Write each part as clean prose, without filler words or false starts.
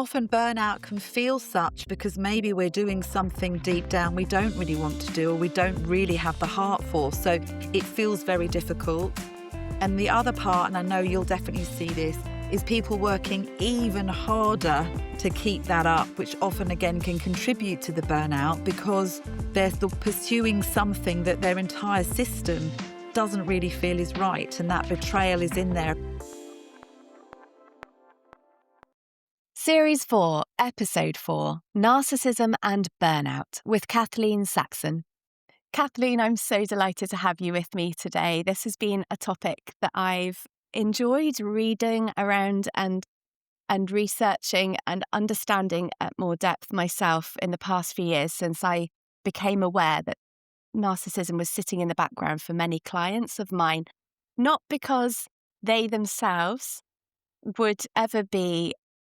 Often burnout can feel such because maybe we're doing something deep down we don't really want to do or we don't really have the heart for. So it feels very difficult. And the other part, and I know you'll definitely see this, is people working even harder to keep that up, which often again can contribute to the burnout because they're still pursuing something that their entire system doesn't really feel is right. And that betrayal is in there. Series 4, Episode 4, Narcissism and Burnout with Kathleen Saxton. Kathleen, I'm so delighted to have you with me today. This has been a topic that I've enjoyed reading around and researching and understanding at more depth myself in the past few years since I became aware that narcissism was sitting in the background for many clients of mine, not because they themselves would ever be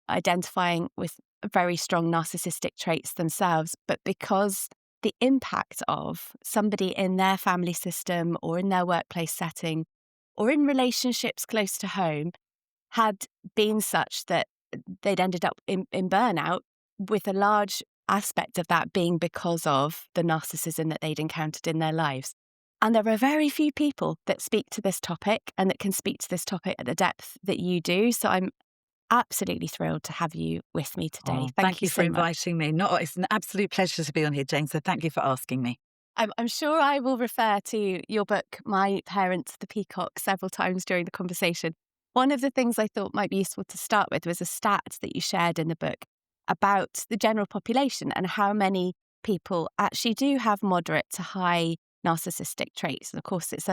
identifying with very strong narcissistic traits themselves, but because the impact of somebody in their family system or in their workplace setting or in relationships close to home had been such that they'd ended up in burnout, with a large aspect of that being because of the narcissism that they'd encountered in their lives. And there are very few people that speak to this topic and that can speak to this topic at the depth that you do. So I'm absolutely thrilled to have you with me today. Thank you for so inviting me. It's an absolute pleasure to be on here, Jane. So thank you for asking me. I'm sure I will refer to your book, My Parents, the Peacock, several times during the conversation. One of the things I thought might be useful to start with was a stat that you shared in the book about the general population and how many people actually do have moderate to high narcissistic traits. And of course, it's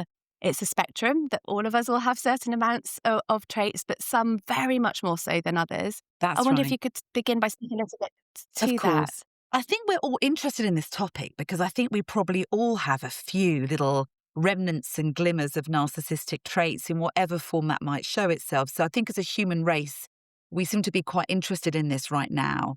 a spectrum that all of us will have certain amounts of traits, but some very much more so than others. That's I wonder right. if you could begin by speaking a little bit to Of that. course. I think we're all interested in this topic because I think we probably all have a few little remnants and glimmers of narcissistic traits in whatever form that might show itself. So I think as a human race, we seem to be quite interested in this right now.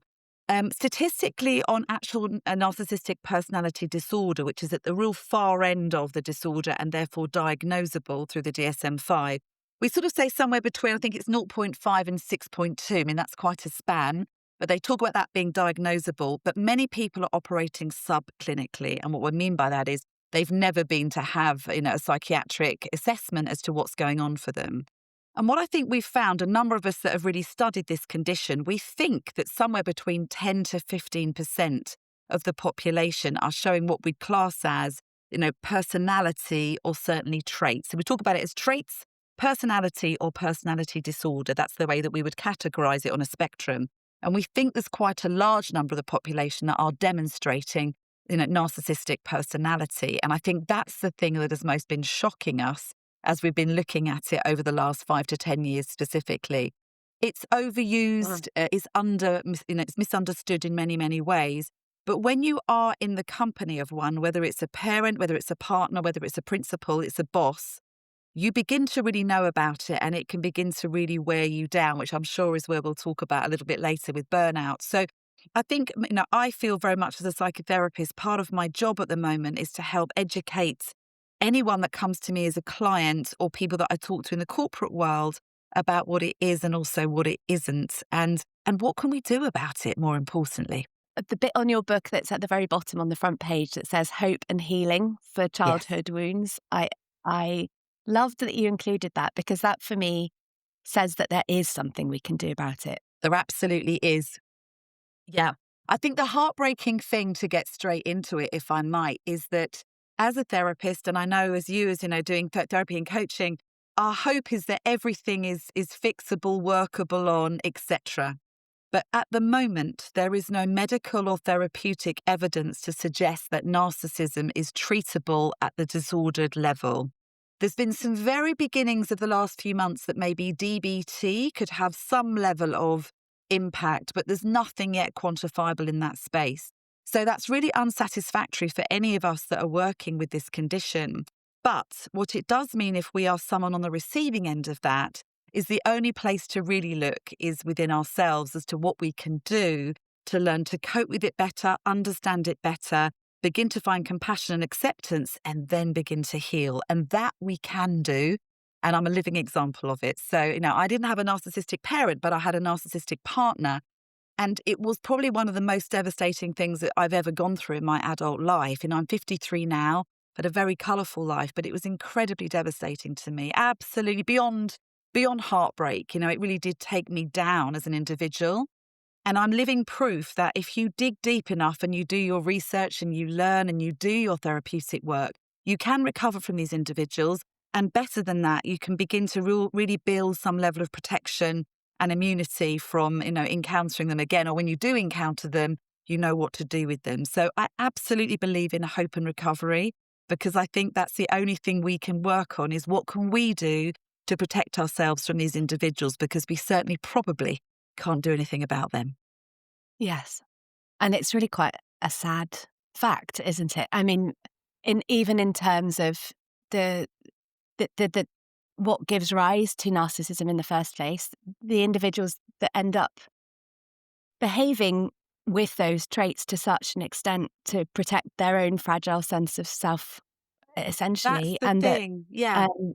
Statistically, on actual narcissistic personality disorder, which is at the real far end of the disorder and therefore diagnosable through the DSM-5, we sort of say somewhere between, I think it's 0.5 and 6.2. I mean, that's quite a span, but they talk about that being diagnosable. But many people are operating subclinically. And what we mean by that is they've never been to have a psychiatric assessment as to what's going on for them. And what I think we've found, a number of us that have really studied this condition, we think that somewhere between 10 to 15% of the population are showing what we class as, personality or certainly traits. So we talk about it as traits, personality or personality disorder. That's the way that we would categorize it on a spectrum. And we think there's quite a large number of the population that are demonstrating, narcissistic personality. And I think that's the thing that has most been shocking us as we've been looking at it over the last 5 to 10 years specifically. It's overused, it's misunderstood in many, many ways. But when you are in the company of one, whether it's a parent, whether it's a partner, whether it's a principal, it's a boss, you begin to really know about it and it can begin to really wear you down, which I'm sure is where we'll talk about a little bit later with burnout. So I think, I feel very much as a psychotherapist, part of my job at the moment is to help educate anyone that comes to me as a client or people that I talk to in the corporate world about what it is and also what it isn't and what can we do about it, more importantly. The bit on your book that's at the very bottom on the front page that says hope and healing for childhood wounds, I loved that you included that because that for me says that there is something we can do about it. There absolutely is. Yeah. I think the heartbreaking thing, to get straight into it, if I might, is that as a therapist, and I know as doing therapy and coaching, our hope is that everything is fixable, workable on, etc. But at the moment, there is no medical or therapeutic evidence to suggest that narcissism is treatable at the disordered level. There's been some very beginnings of the last few months that maybe DBT could have some level of impact, but there's nothing yet quantifiable in that space. So that's really unsatisfactory for any of us that are working with this condition. But what it does mean, if we are someone on the receiving end of that, is the only place to really look is within ourselves as to what we can do to learn to cope with it better, understand it better, begin to find compassion and acceptance, and then begin to heal. And that we can do. And I'm a living example of it. So, I didn't have a narcissistic parent, but I had a narcissistic partner. And it was probably one of the most devastating things that I've ever gone through in my adult life. And I'm 53 now, but a very colourful life, but it was incredibly devastating to me. Absolutely beyond heartbreak. It really did take me down as an individual. And I'm living proof that if you dig deep enough and you do your research and you learn and you do your therapeutic work, you can recover from these individuals. And better than that, you can begin to really build some level of protection and immunity from, encountering them again. Or when you do encounter them, you know what to do with them. So I absolutely believe in hope and recovery, because I think that's the only thing we can work on is what can we do to protect ourselves from these individuals, because we certainly probably can't do anything about them. Yes. And it's really quite a sad fact, isn't it? I mean, even in terms of the what gives rise to narcissism in the first place, the individuals that end up behaving with those traits to such an extent to protect their own fragile sense of self, That's essentially, the and that thing. Yeah. um,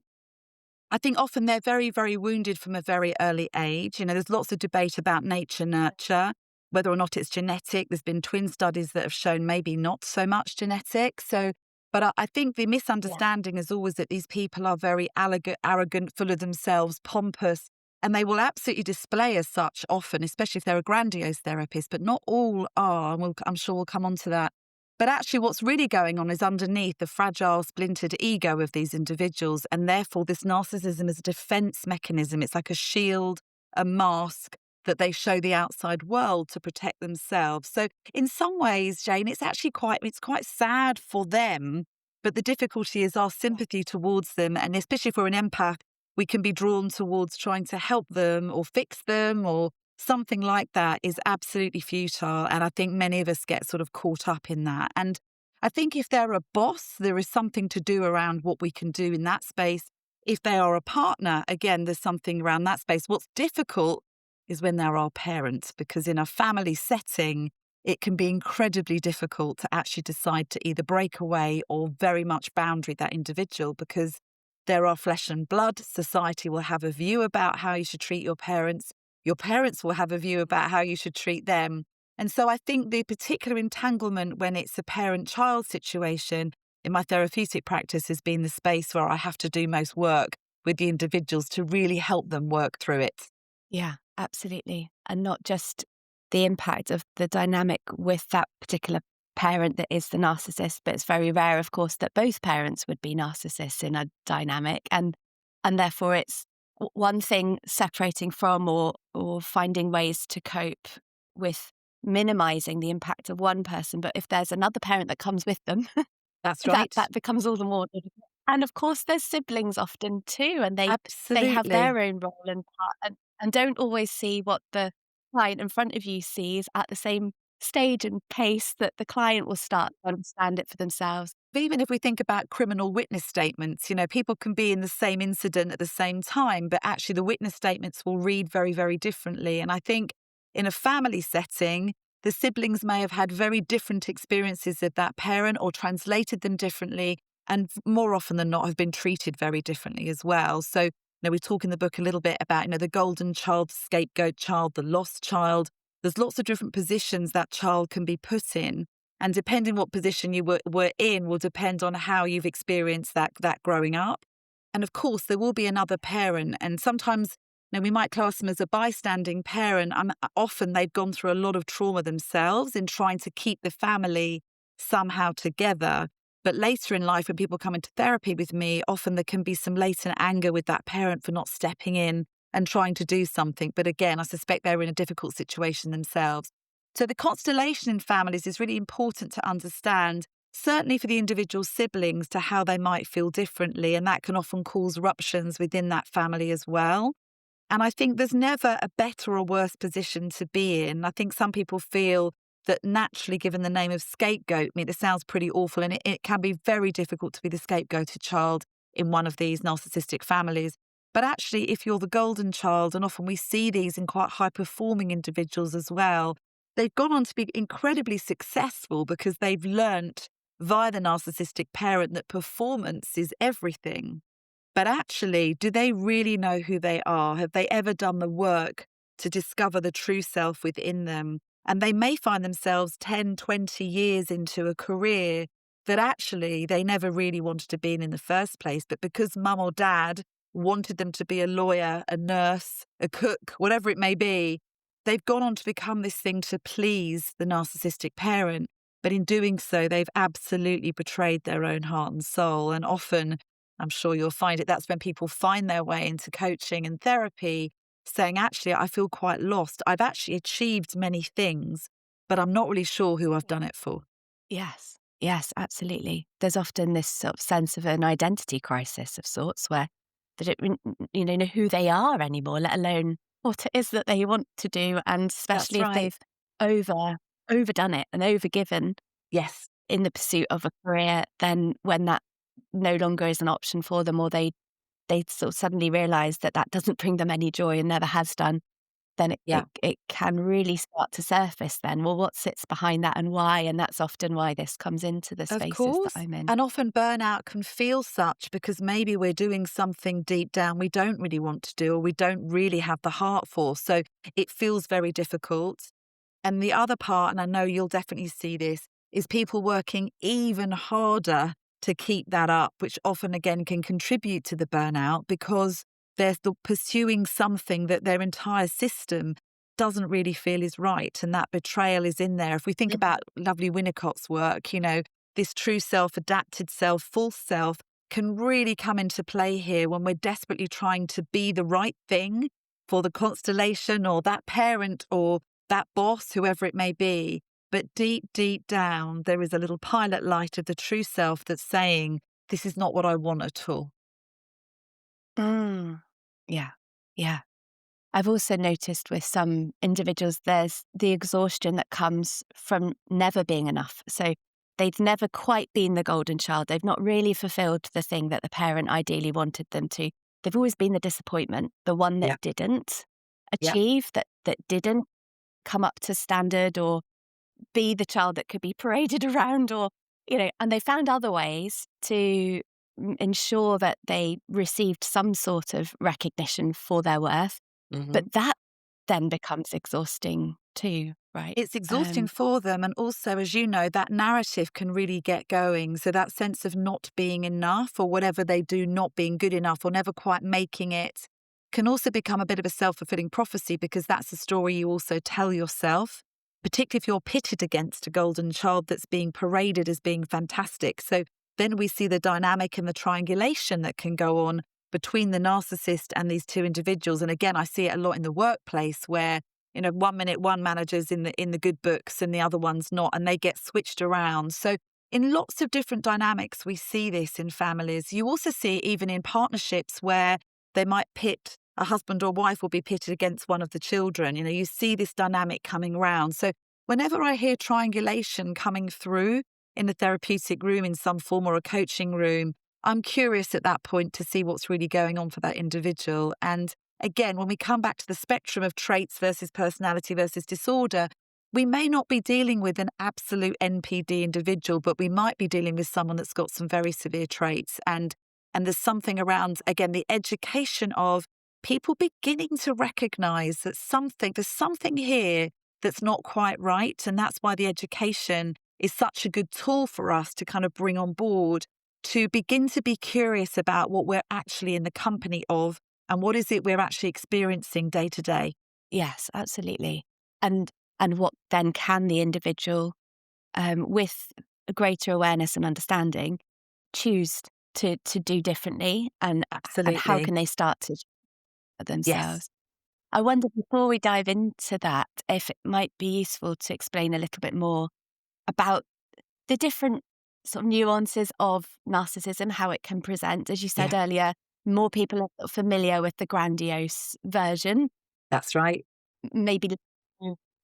I think often they're very, very wounded from a very early age. There's lots of debate about nature, nurture, whether or not it's genetic. There's been twin studies that have shown maybe not so much genetic. But I think the yeah, misunderstanding is always that these people are very arrogant, full of themselves, pompous, and they will absolutely display as such often, especially if they're a grandiose therapist, but not all are. And I'm sure we'll come on to that. But actually, what's really going on is underneath the fragile, splintered ego of these individuals. And therefore, this narcissism is a defense mechanism. It's like a shield, a mask that they show the outside world to protect themselves. So in some ways, Jane, it's quite sad for them. But the difficulty is our sympathy towards them. And especially if we're an empath, we can be drawn towards trying to help them or fix them or something like that is absolutely futile. And I think many of us get sort of caught up in that. And I think if they're a boss, there is something to do around what we can do in that space. If they are a partner, again, there's something around that space. What's difficult is when they're our parents, because in a family setting, it can be incredibly difficult to actually decide to either break away or very much boundary that individual, because they're our flesh and blood. Society will have a view about how you should treat your parents. Your parents will have a view about how you should treat them. And so I think the particular entanglement when it's a parent-child situation in my therapeutic practice has been the space where I have to do most work with the individuals to really help them work through it. yeah, absolutely, and not just the impact of the dynamic with that particular parent that is the narcissist, but it's very rare, of course, that both parents would be narcissists in a dynamic, and therefore it's one thing separating from or finding ways to cope with minimizing the impact of one person, but if there's another parent that comes with them, That's that right. that becomes all the more difficult. And of course, there's siblings often too, and they have Absolutely. their own role and part, and don't always see what the client in front of you sees at the same stage and pace that the client will start to understand it for themselves. Even if we think about criminal witness statements, people can be in the same incident at the same time, but actually the witness statements will read very, very differently. And I think in a family setting, the siblings may have had very different experiences of that parent or translated them differently, and more often than not have been treated very differently as well. So, we talk in the book a little bit about, the golden child, scapegoat child, the lost child. There's lots of different positions that child can be put in. And depending what position you were in will depend on how you've experienced that growing up. And of course, there will be another parent. And sometimes, we might class them as a bystanding parent. Often they've gone through a lot of trauma themselves in trying to keep the family somehow together. But later in life, when people come into therapy with me, often there can be some latent anger with that parent for not stepping in and trying to do something. But again, I suspect they're in a difficult situation themselves. So the constellation in families is really important to understand, certainly for the individual siblings, to how they might feel differently. And that can often cause ruptions within that family as well. And I think there's never a better or worse position to be in. I think some people feel that naturally, given the name of scapegoat, it sounds pretty awful, and it can be very difficult to be the scapegoated child in one of these narcissistic families. But actually, if you're the golden child, and often we see these in quite high-performing individuals as well, they've gone on to be incredibly successful because they've learnt via the narcissistic parent that performance is everything. But actually, do they really know who they are? Have they ever done the work to discover the true self within them. And they may find themselves 10, 20 years into a career that actually they never really wanted to be in the first place. But because mum or dad wanted them to be a lawyer, a nurse, a cook, whatever it may be, they've gone on to become this thing to please the narcissistic parent. But in doing so, they've absolutely betrayed their own heart and soul. And often, I'm sure you'll find it, that's when people find their way into coaching and therapy, saying, actually, I feel quite lost. I've actually achieved many things, but I'm not really sure who I've done it for. Yes. Yes, absolutely. There's often this sort of sense of an identity crisis of sorts where they don't know who they are anymore, let alone what it is that they want to do. And That's especially if right. they've overdone it and overgiven Yes, in the pursuit of a career, then when that no longer is an option for them, or they sort of suddenly realize that that doesn't bring them any joy and never has done, then yeah. it can really start to surface then. Well, what sits behind that and why? And that's often why this comes into the Of spaces that course. I'm in. And often burnout can feel such because maybe we're doing something deep down we don't really want to do or we don't really have the heart for. So it feels very difficult. And the other part, and I know you'll definitely see this, is people working even harder to keep that up, which often again can contribute to the burnout because they're still pursuing something that their entire system doesn't really feel is right. And that betrayal is in there. If we think Mhm. about lovely Winnicott's work, this true self, adapted self, false self can really come into play here when we're desperately trying to be the right thing for the constellation or that parent or that boss, whoever it may be. But deep, deep down, there is a little pilot light of the true self that's saying, this is not what I want at all. Mm. Yeah. Yeah. I've also noticed with some individuals, there's the exhaustion that comes from never being enough. So they've never quite been the golden child. They've not really fulfilled the thing that the parent ideally wanted them to. They've always been the disappointment, the one that Yeah. didn't Yeah. achieve, that didn't come up to standard or be the child that could be paraded around or, and they found other ways to ensure that they received some sort of recognition for their worth. hmm But that then becomes exhausting too, right? It's exhausting for them. And also, as you know, that narrative can really get going. So that sense of not being enough or whatever they do, not being good enough or never quite making it can also become a bit of a self-fulfilling prophecy because that's a story you also tell yourself, particularly if you're pitted against a golden child that's being paraded as being fantastic. So then we see the dynamic and the triangulation that can go on between the narcissist and these two individuals. And again, I see it a lot in the workplace where 1 minute one manager's in the good books and the other one's not, and they get switched around. So in lots of different dynamics, we see this in families. You also see it even in partnerships where they might pit a husband or wife will be pitted against one of the children. You see this dynamic coming around. So whenever I hear triangulation coming through in the therapeutic room in some form or a coaching room, I'm curious at that point to see what's really going on for that individual. And again, when we come back to the spectrum of traits versus personality versus disorder, we may not be dealing with an absolute NPD individual, but we might be dealing with someone that's got some very severe traits. And there's something around, again, the education of people beginning to recognize that there's something here that's not quite right. And that's why the education is such a good tool for us to kind of bring on board to begin to be curious about what we're actually in the company of and what is it we're actually experiencing day to day. Yes, absolutely. And what then can the individual, with a greater awareness and understanding, choose to do differently, and how Absolutely. can they start to Yes. themselves? I wonder, before we dive into that, if it might be useful to explain a little bit more about the different sort of nuances of narcissism, how it can present. As you said Yeah, earlier, more people are sort of familiar with the grandiose version, that's right. maybe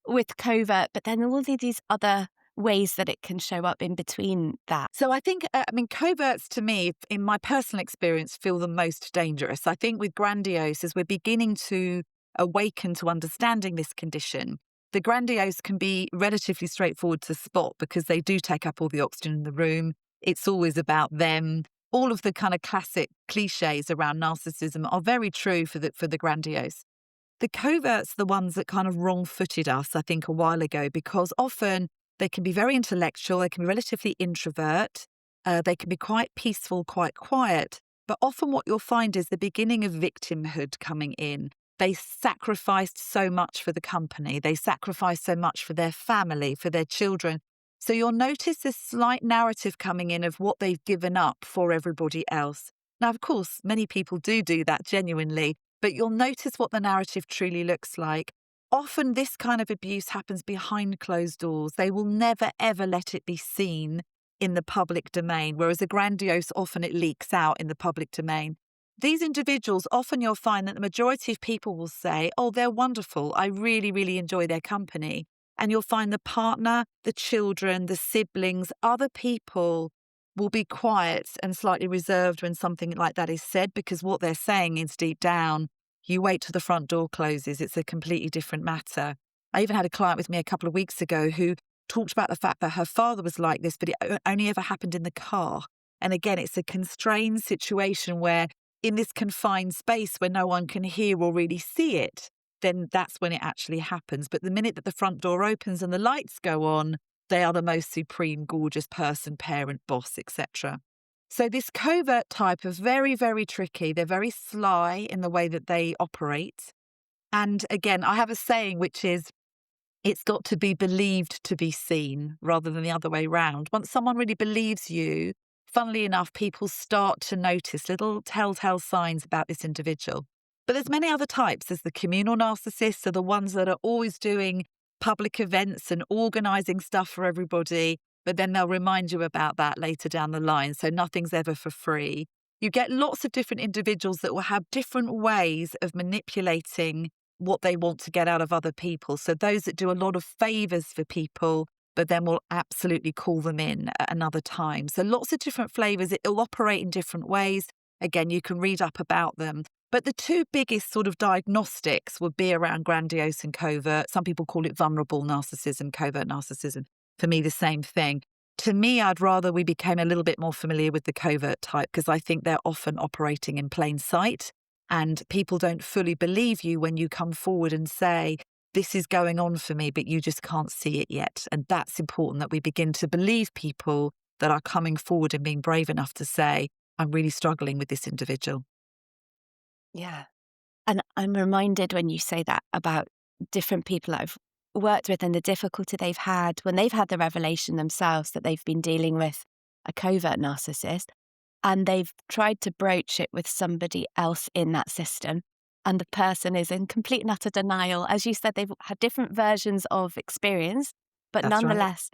with covert, but then all of these other ways that it can show up in between that. So I think, coverts to me, in my personal experience, feel the most dangerous. I think with grandiose, as we're beginning to awaken to understanding this condition, the grandiose can be relatively straightforward to spot because they do take up all the oxygen in the room. It's always about them. All of the kind of classic cliches around narcissism are very true for the grandiose. The coverts, the ones that kind of wrong-footed us, I think, a while ago, because often they can be very intellectual, they can be relatively introvert, they can be quite peaceful, quite quiet. But often what you'll find is the beginning of victimhood coming in. They sacrificed so much for the company. They sacrificed so much for their family, for their children. So you'll notice this slight narrative coming in of what they've given up for everybody else. Now, of course, many people do that genuinely, but you'll notice what the narrative truly looks like. Often this kind of abuse happens behind closed doors. They will never, ever let it be seen in the public domain, whereas the grandiose, often it leaks out in the public domain. These individuals, often you'll find that the majority of people will say, oh, they're wonderful. I really, really enjoy their company. And you'll find the partner, the children, the siblings, other people will be quiet and slightly reserved when something like that is said, because what they're saying is deep down, you wait till the front door closes. It's a completely different matter. I even had a client with me a couple of weeks ago who talked about the fact that her father was like this, but it only ever happened in the car. And again, it's a constrained situation where in this confined space where no one can hear or really see it, then that's when it actually happens. But the minute that the front door opens and the lights go on, they are the most supreme, gorgeous person, parent, boss, etc. So this covert type is very, very tricky. They're very sly in the way that they operate. And again, I have a saying, which is, it's got to be believed to be seen rather than the other way round. Once someone really believes you, funnily enough, people start to notice little telltale signs about this individual. But there's many other types. There's the communal narcissists, are the ones that are always doing public events and organising stuff for everybody, but then they'll remind you about that later down the line. So nothing's ever for free. You get lots of different individuals that will have different ways of manipulating what they want to get out of other people. So those that do a lot of favours for people, but then will absolutely call them in at another time. So lots of different flavours. It'll operate in different ways. Again, you can read up about them. But the two biggest sort of diagnostics would be around grandiose and covert. Some people call it vulnerable narcissism, covert narcissism. For me, the same thing. To me, I'd rather we became a little bit more familiar with the covert type, because I think they're often operating in plain sight and people don't fully believe you when you come forward and say, this is going on for me, but you just can't see it yet. And that's important, that we begin to believe people that are coming forward and being brave enough to say, I'm really struggling with this individual. Yeah. And I'm reminded when you say that about different people I've worked with and the difficulty they've had when they've had the revelation themselves that they've been dealing with a covert narcissist, and they've tried to broach it with somebody else in that system. And the person is in complete and utter denial. As you said, they've had different versions of experience, but That's right. nonetheless,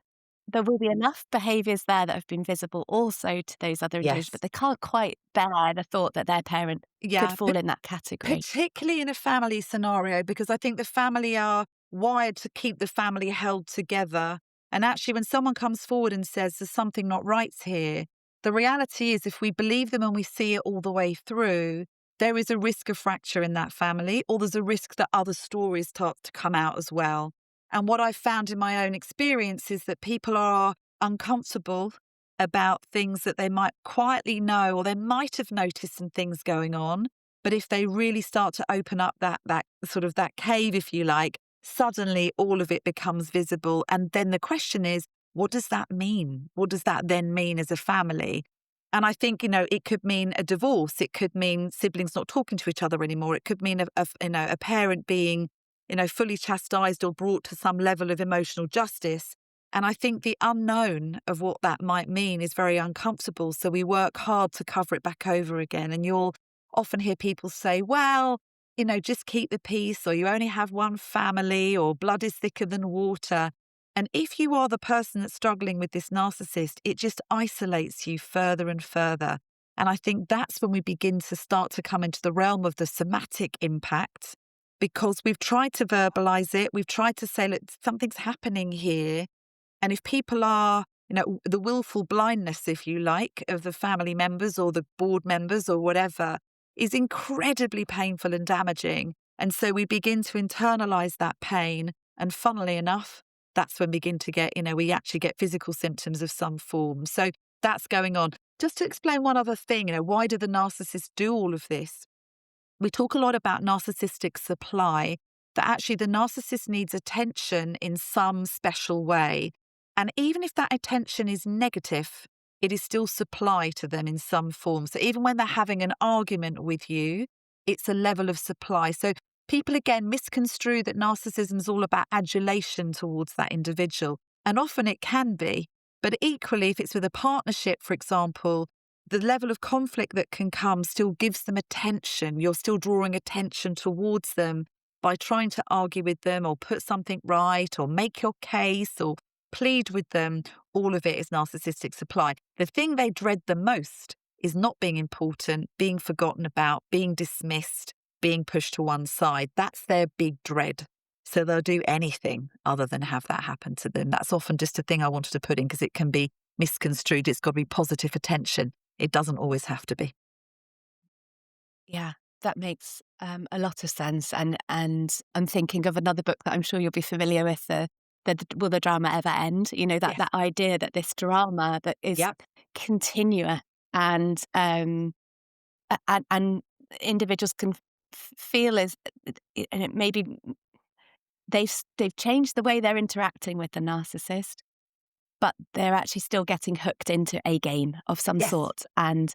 there will be enough behaviours there that have been visible also to those other individuals, Yes. but they can't quite bear the thought that their parent Yeah. could fall in that category. Particularly in a family scenario, because I think the family are wired to keep the family held together. And actually, when someone comes forward and says there's something not right here, the reality is if we believe them and we see it all the way through, there is a risk of fracture in that family, or there's a risk that other stories start to come out as well. And what I've found in my own experience is that people are uncomfortable about things that they might quietly know, or they might have noticed some things going on. But if they really start to open up that sort of that cave, if you like, suddenly all of it becomes visible. And then the question is, what does that mean? What does that then mean as a family? And I think, it could mean a divorce. It could mean siblings not talking to each other anymore. It could mean a parent being, fully chastised or brought to some level of emotional justice. And I think the unknown of what that might mean is very uncomfortable. So we work hard to cover it back over again. And you'll often hear people say, well, just keep the peace, or you only have one family, or blood is thicker than water. And if you are the person that's struggling with this narcissist, it just isolates you further and further. And I think that's when we begin to start to come into the realm of the somatic impact, because we've tried to verbalize it. We've tried to say, look, something's happening here. And if people are, the willful blindness, if you like, of the family members or the board members or whatever, is incredibly painful and damaging. And so we begin to internalize that pain. And funnily enough, that's when we begin to get, we actually get physical symptoms of some form. So that's going on. Just to explain one other thing, why do the narcissists do all of this? we talk a lot about narcissistic supply, that actually the narcissist needs attention in some special way. And even if that attention is negative, it is still supply to them in some form. So even when they're having an argument with you, it's a level of supply. So people, again, misconstrue that narcissism is all about adulation towards that individual. And often it can be. But equally, if it's with a partnership, for example, the level of conflict that can come still gives them attention. You're still drawing attention towards them by trying to argue with them or put something right or make your case or plead with them. All of it is narcissistic supply. The thing they dread the most is not being important, being forgotten about, being dismissed, being pushed to one side. That's their big dread. So they'll do anything other than have that happen to them. That's often just a thing I wanted to put in because it can be misconstrued. It's got to be positive attention. It doesn't always have to be. Yeah, that makes a lot of sense. And I'm thinking of another book that I'm sure you'll be familiar with, Will the Drama Ever End? You know, that idea that this drama that is continuous and individuals can feel as, and it maybe they've changed the way they're interacting with the narcissist, but they're actually still getting hooked into a game of some sort. And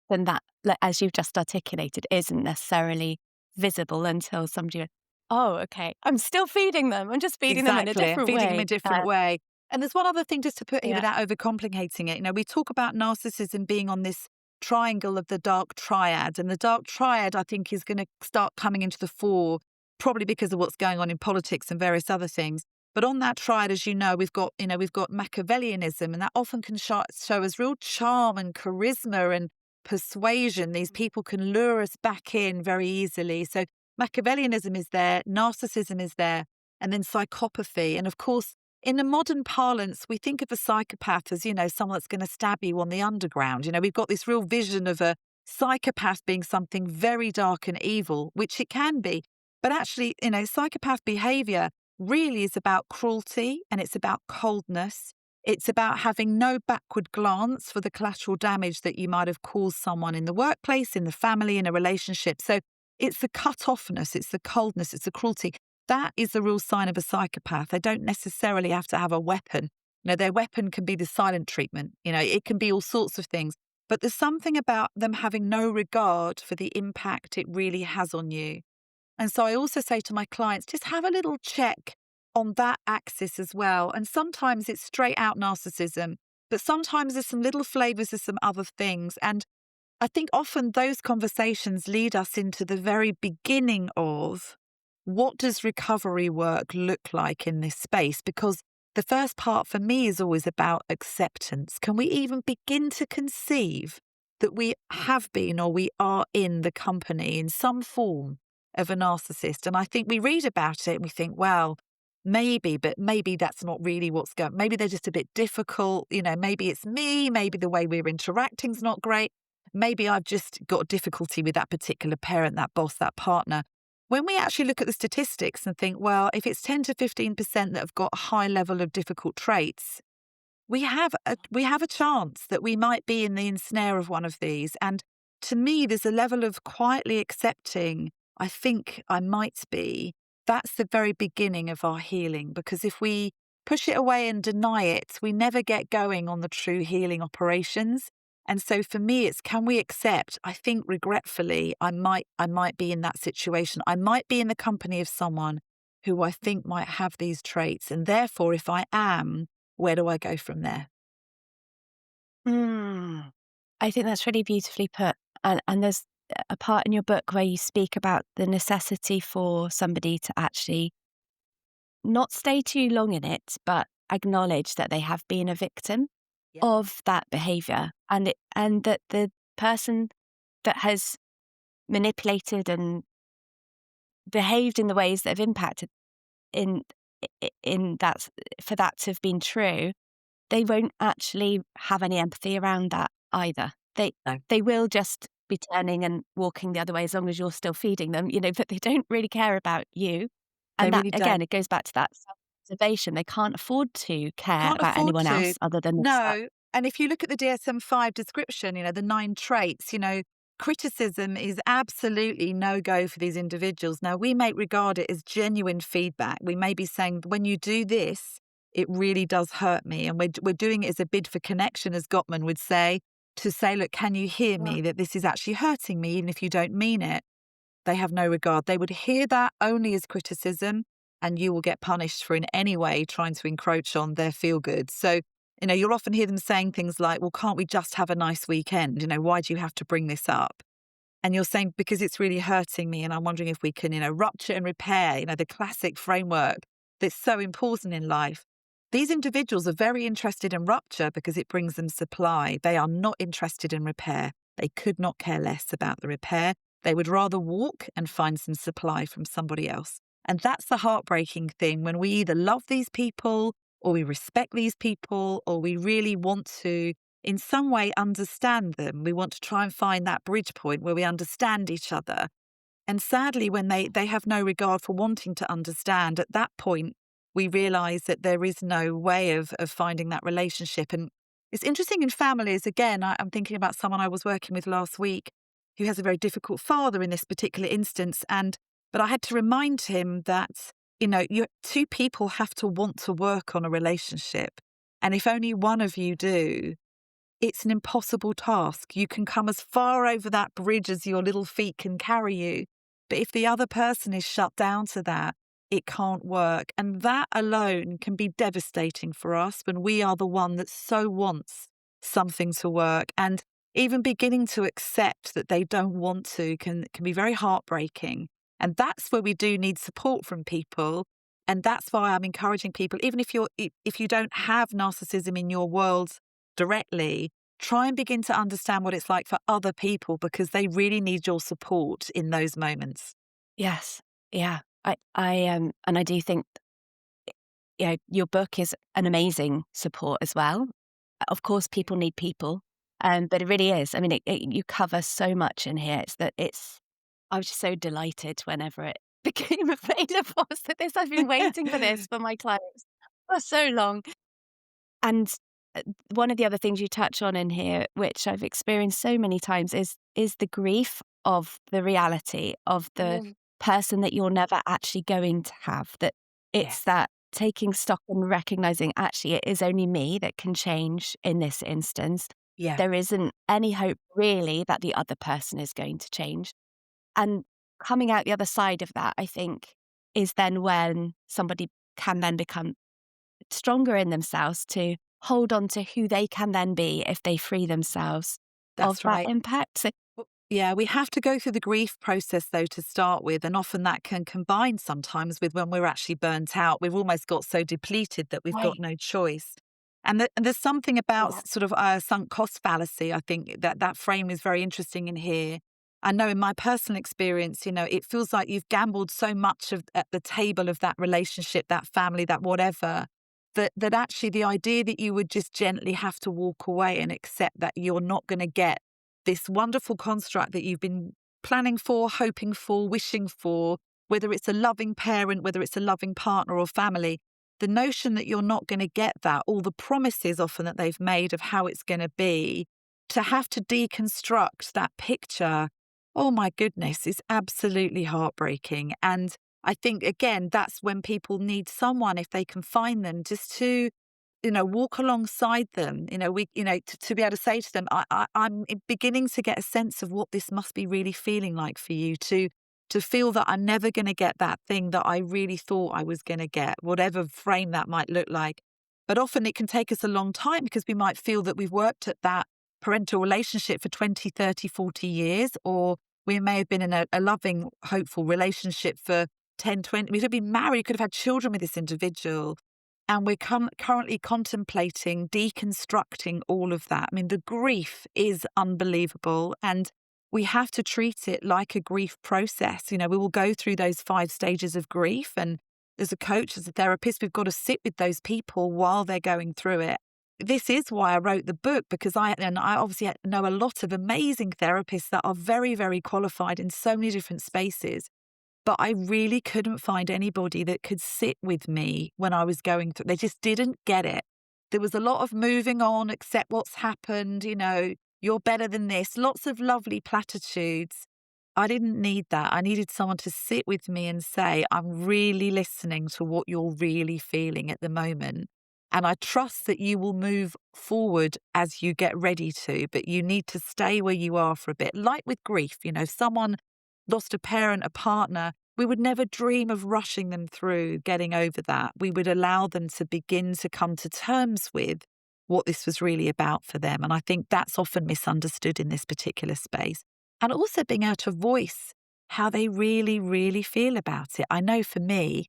then that, like, as you've just articulated, isn't necessarily visible until somebody goes, oh, okay, I'm still feeding them. I'm just feeding them in a different way. Feeding them in a different way. And there's one other thing just to put here without overcomplicating it. You know, we talk about narcissism being on this triangle of the dark triad. And the dark triad, I think, is going to start coming into the fore, probably because of what's going on in politics and various other things. But on that triad, as you know, we've got Machiavellianism, and that often can show us real charm and charisma and persuasion. These people can lure us back in very easily. So Machiavellianism is there, narcissism is there, and then psychopathy. And of course, in the modern parlance, we think of a psychopath as, someone that's going to stab you on the underground. We've got this real vision of a psychopath being something very dark and evil, which it can be. But actually, psychopath behavior really is about cruelty, and it's about coldness. It's about having no backward glance for the collateral damage that you might have caused someone in the workplace, in the family, in a relationship. So it's the cut-offness, it's the coldness, it's the cruelty. That is the real sign of a psychopath. They don't necessarily have to have a weapon. Their weapon can be the silent treatment. It can be all sorts of things. But there's something about them having no regard for the impact it really has on you. And so I also say to my clients, just have a little check on that axis as well. And sometimes it's straight out narcissism, but sometimes there's some little flavors of some other things. And I think often those conversations lead us into the very beginning of what does recovery work look like in this space? Because the first part for me is always about acceptance. Can we even begin to conceive that we have been or we are in the company in some form of a narcissist? And I think we read about it and we think, well, maybe, but maybe that's not really what's going. Maybe they're just a bit difficult. Maybe it's me. Maybe the way we're interacting is not great. Maybe I've just got difficulty with that particular parent, that boss, that partner. When we actually look at the statistics and think, well, if it's 10 to 15% that have got a high level of difficult traits, we have a chance that we might be in the ensnare of one of these. And to me, there's a level of quietly accepting, I think I might be. That's the very beginning of our healing, because if we push it away and deny it, we never get going on the true healing operations. And so for me, it's, can we accept? I think regretfully, I might be in that situation. I might be in the company of someone who I think might have these traits. And therefore, if I am, where do I go from there? I think that's really beautifully put. And there's a part in your book where you speak about the necessity for somebody to actually not stay too long in it, but acknowledge that they have been a victim of that behavior, and that the person that has manipulated and behaved in the ways that have impacted in that, for that to have been true, they won't actually have any empathy around that either. They will just be turning and walking the other way as long as you're still feeding them, but they don't really care about you. And that, again, it goes back to that self-preservation. They can't afford to care about anyone else other than themselves. No. And if you look at the DSM-5 description, the 9 traits, criticism is absolutely no-go for these individuals. Now, we may regard it as genuine feedback. We may be saying, when you do this, it really does hurt me. And we're doing it as a bid for connection, as Gottman would say, to say, look, can you hear me that this is actually hurting me, even if you don't mean it? They have no regard. They would hear that only as criticism, and you will get punished for in any way trying to encroach on their feel-good. So, you'll often hear them saying things like, well, can't we just have a nice weekend? Why do you have to bring this up? And you're saying, because it's really hurting me, and I'm wondering if we can, rupture and repair, the classic framework that's so important in life. These individuals are very interested in rupture because it brings them supply. They are not interested in repair. They could not care less about the repair. They would rather walk and find some supply from somebody else. And that's the heartbreaking thing, when we either love these people or we respect these people, or we really want to, in some way, understand them. We want to try and find that bridge point where we understand each other. And sadly, when they have no regard for wanting to understand, at that point, we realise that there is no way of finding that relationship. And it's interesting in families, again, I'm thinking about someone I was working with last week who has a very difficult father in this particular instance. But I had to remind him that, two people have to want to work on a relationship. And if only one of you do, it's an impossible task. You can come as far over that bridge as your little feet can carry you. But if the other person is shut down to that, it can't work. And that alone can be devastating for us when we are the one that so wants something to work. And even beginning to accept that they don't want to can be very heartbreaking. And that's where we do need support from people. And that's why I'm encouraging people, even if you don't have narcissism in your world directly, try and begin to understand what it's like for other people, because they really need your support in those moments. Yes. Yeah. And I do think, your book is an amazing support as well. Of course, people need people, but it really is. I mean, you cover so much in here. I was just so delighted whenever it became available. So I've been waiting for this for my clients for so long. And one of the other things you touch on in here, which I've experienced so many times, is the grief of the reality of the person that you're never actually going to have. That it's that taking stock and recognizing, actually, it is only me that can change in this instance. Yeah. There isn't any hope really that the other person is going to change. And coming out the other side of that, I think, is then when somebody can then become stronger in themselves to hold on to who they can then be if they free themselves of that impact. So, yeah, we have to go through the grief process, though, to start with. And often that can combine sometimes with when we're actually burnt out. We've almost got so depleted that we've got no choice. And there's something about sort of a sunk cost fallacy. I think that frame is very interesting in here. I know in my personal experience, it feels like you've gambled so much at the table of that relationship, that family, that whatever, that actually the idea that you would just gently have to walk away and accept that you're not going to get this wonderful construct that you've been planning for, hoping for, wishing for, whether it's a loving parent, whether it's a loving partner or family, the notion that you're not going to get that, all the promises often that they've made of how it's going to be, to have to deconstruct that picture, oh my goodness, is absolutely heartbreaking. And I think, again, that's when people need someone, if they can find them, just to, walk alongside them, to be able to say to them, I'm beginning to get a sense of what this must be really feeling like for you, to feel that I'm never going to get that thing that I really thought I was going to get, whatever frame that might look like. But often it can take us a long time, because we might feel that we've worked at that parental relationship for 20, 30, 40 years, or we may have been in a loving, hopeful relationship for 10, 20, we could have been married, could have had children with this individual. And we're currently contemplating deconstructing all of that. I mean, the grief is unbelievable, and we have to treat it like a grief process. We will go through those 5 stages of grief. And as a coach, as a therapist, we've got to sit with those people while they're going through it. This is why I wrote the book, because I obviously know a lot of amazing therapists that are very, very qualified in so many different spaces. But I really couldn't find anybody that could sit with me when I was going through. They just didn't get it. There was a lot of moving on, accept what's happened, you're better than this, lots of lovely platitudes. I didn't need that. I needed someone to sit with me and say, I'm really listening to what you're really feeling at the moment. And I trust that you will move forward as you get ready to, but you need to stay where you are for a bit. Like with grief, if someone lost a parent, a partner, we would never dream of rushing them through getting over that. We would allow them to begin to come to terms with what this was really about for them. And I think that's often misunderstood in this particular space. And also being able to voice how they really, really feel about it. I know for me,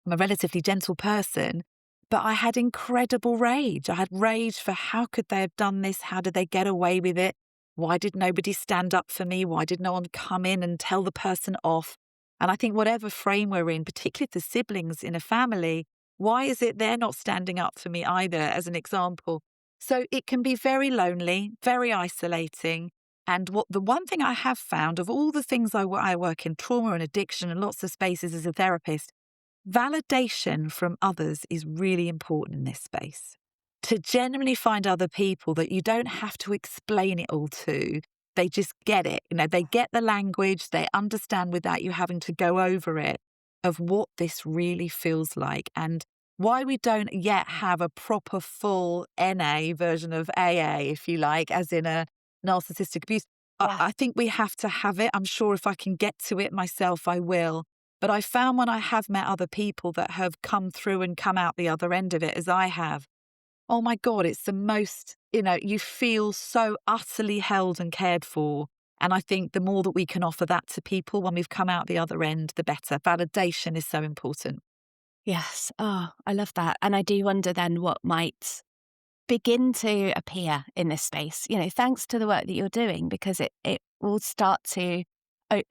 I'm a relatively gentle person, but I had incredible rage. I had rage for how could they have done this? How did they get away with it? Why did nobody stand up for me? Why did no one come in and tell the person off? And I think whatever frame we're in, particularly the siblings in a family, why is it they're not standing up for me either, as an example? So it can be very lonely, very isolating. And the one thing I have found of all the things I work in, trauma and addiction and lots of spaces as a therapist, validation from others is really important in this space. To genuinely find other people that you don't have to explain it all to. They just get it. They get the language, they understand without you having to go over it of what this really feels like and why we don't yet have a proper full NA version of AA, if you like, as in a narcissistic abuse. Yeah. I think we have to have it. I'm sure if I can get to it myself, I will. But I found when I have met other people that have come through and come out the other end of it, as I have, oh my God, it's the most, you feel so utterly held and cared for. And I think the more that we can offer that to people when we've come out the other end, the better. Validation is so important. Yes. Oh, I love that. And I do wonder then what might begin to appear in this space, thanks to the work that you're doing, because it will start to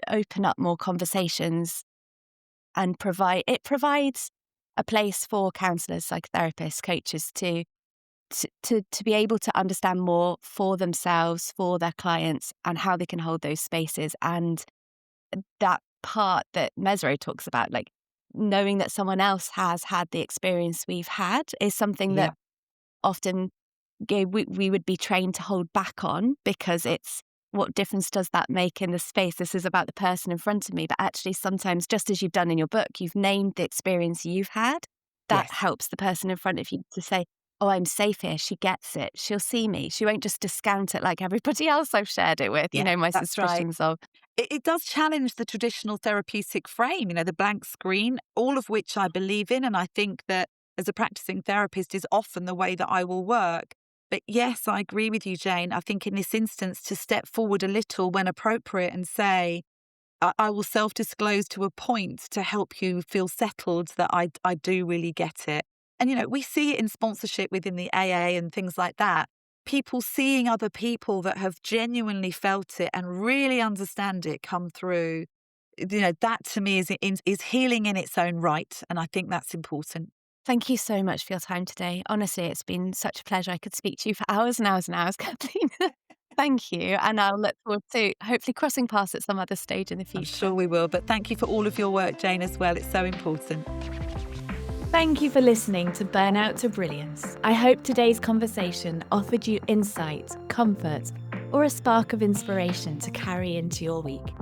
open up more conversations and provides a place for counsellors, psychotherapists, coaches to be able to understand more for themselves, for their clients, and how they can hold those spaces. And that part that Mesro talks about, like knowing that someone else has had the experience we've had, is something that often we would be trained to hold back on, because it's what difference does that make in the space? This is about the person in front of me. But actually, sometimes, just as you've done in your book, you've named the experience you've had. That helps the person in front of you to say, oh, I'm safe here. She gets it. She'll see me. She won't just discount it like everybody else I've shared it with, my suspicions of. It does challenge the traditional therapeutic frame, the blank screen, all of which I believe in. And I think that as a practicing therapist is often the way that I will work. But yes, I agree with you, Jane. I think in this instance, to step forward a little when appropriate and say, I will self-disclose to a point to help you feel settled that I do really get it. And, we see it in sponsorship within the AA and things like that. People seeing other people that have genuinely felt it and really understand it come through. That to me is healing in its own right. And I think that's important. Thank you so much for your time today. Honestly, it's been such a pleasure. I could speak to you for hours and hours and hours, Kathleen. Thank you. And I'll look forward to hopefully crossing paths at some other stage in the future. I'm sure we will. But thank you for all of your work, Jane, as well. It's so important. Thank you for listening to Burnout to Brilliance. I hope today's conversation offered you insight, comfort, or a spark of inspiration to carry into your week.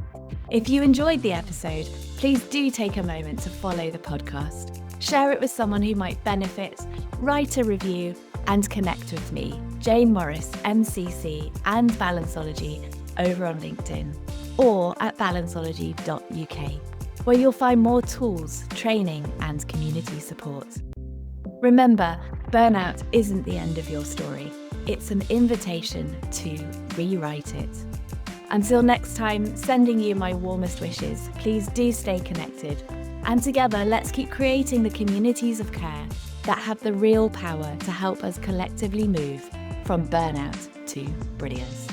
If you enjoyed the episode, please do take a moment to follow the podcast. Share it with someone who might benefit, write a review, and connect with me, Jane Morris, MCC, and Balanceology over on LinkedIn or at balanceology.uk, where you'll find more tools, training, and community support. Remember, burnout isn't the end of your story. It's an invitation to rewrite it. Until next time, sending you my warmest wishes. Please do stay connected. And together, let's keep creating the communities of care that have the real power to help us collectively move from burnout to brilliance.